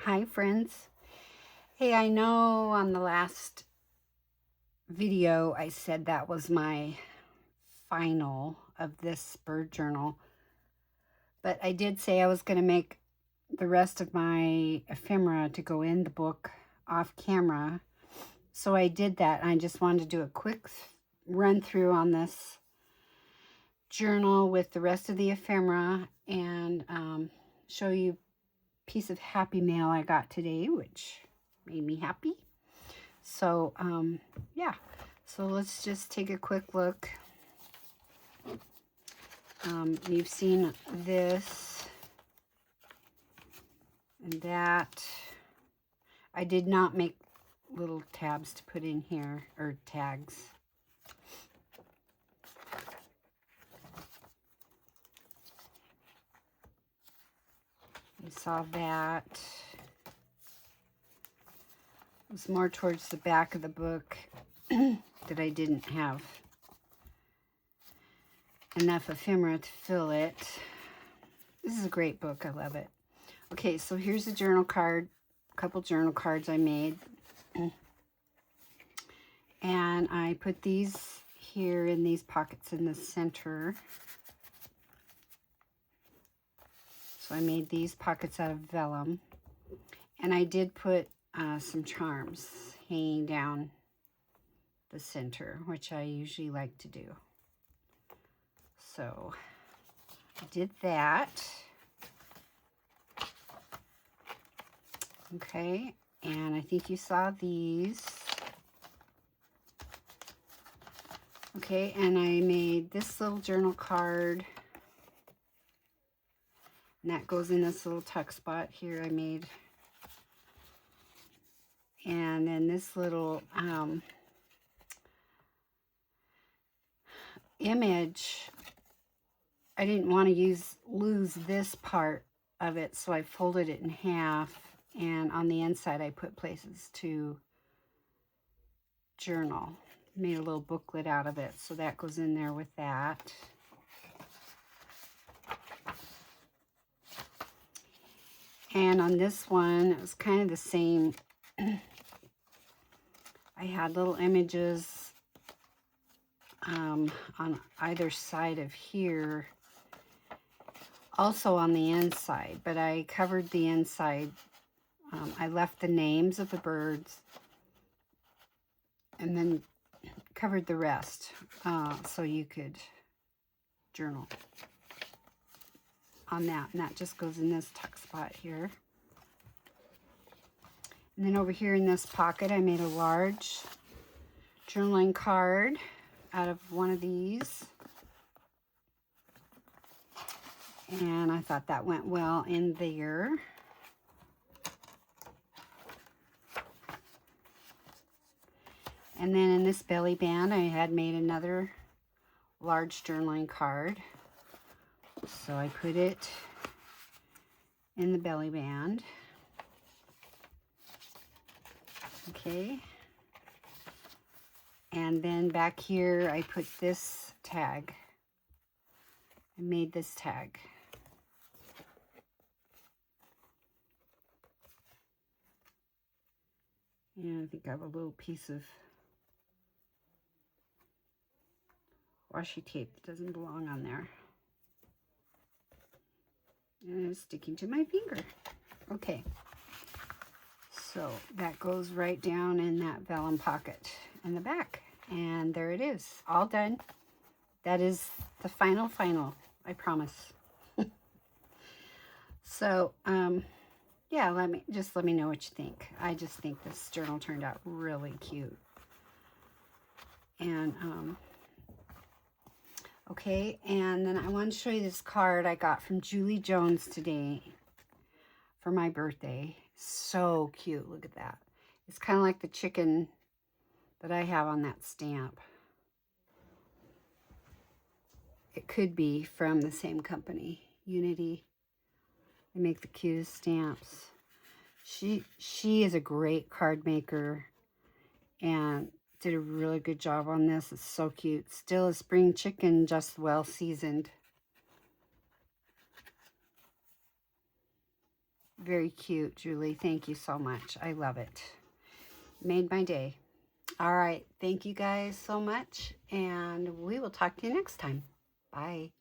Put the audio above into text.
Hi friends. Hey, I know on the last video I said that was my final of this bird journal, but I did say I was going to make the rest of my ephemera to go in the book off camera. So I did that, and I just wanted to do a quick run through on this journal with the rest of the ephemera and show you a piece of happy mail I got today, which made me happy. So yeah, so let's just take a quick look. You've seen this and that. I did not make little tabs to put in here, or tags. You saw that. It was more towards the back of the book that I didn't have enough ephemera to fill it. This is a great book. I love it. Okay, so here's a journal card, a couple journal cards I made. And I put these here in these pockets in the center. So I made these pockets out of vellum. And I did put some charms hanging down the center, which I usually like to do. So I did that. Okay, and I think you saw these. Okay, and I made this little journal card, and that goes in this little tuck spot here I made. And then this little image, I didn't want to lose this part of it, so I folded it in half, and on the inside I put places to journal. Made a little booklet out of it, so that goes in there with that. And on this one, it was kind of the same. I had little images on either side of here, also on the inside, but I covered the inside. I left the names of the birds and then covered the rest so you could journal on that. And that just goes in this tuck spot here. And then over here in this pocket, I made a large journaling card out of one of these. And I thought that went well in there. And then in this belly band, I had made another large journaling card. So I put it in the belly band. Okay. And then back here, I put this tag. I made this tag. And I think I have a little piece of washi tape that doesn't belong on there. And it's sticking to my finger. Okay. So that goes right down in that vellum pocket in the back. And there it is, all done. That is the final, I promise. So, yeah, let me know what you think. I just think this journal turned out really cute. And, okay, and then I want to show you this card I got from Julie Jones today for my birthday. So cute, look at that. It's kind of like the chicken that I have on that stamp. It could be from the same company, Unity. They make the cutest stamps. She is a great card maker and did a really good job on this. It's so cute. Still a spring chicken, just well seasoned. Very cute, Julie. Thank you so much. I love it. Made my day. All right. Thank you guys so much. And we will talk to you next time. Bye.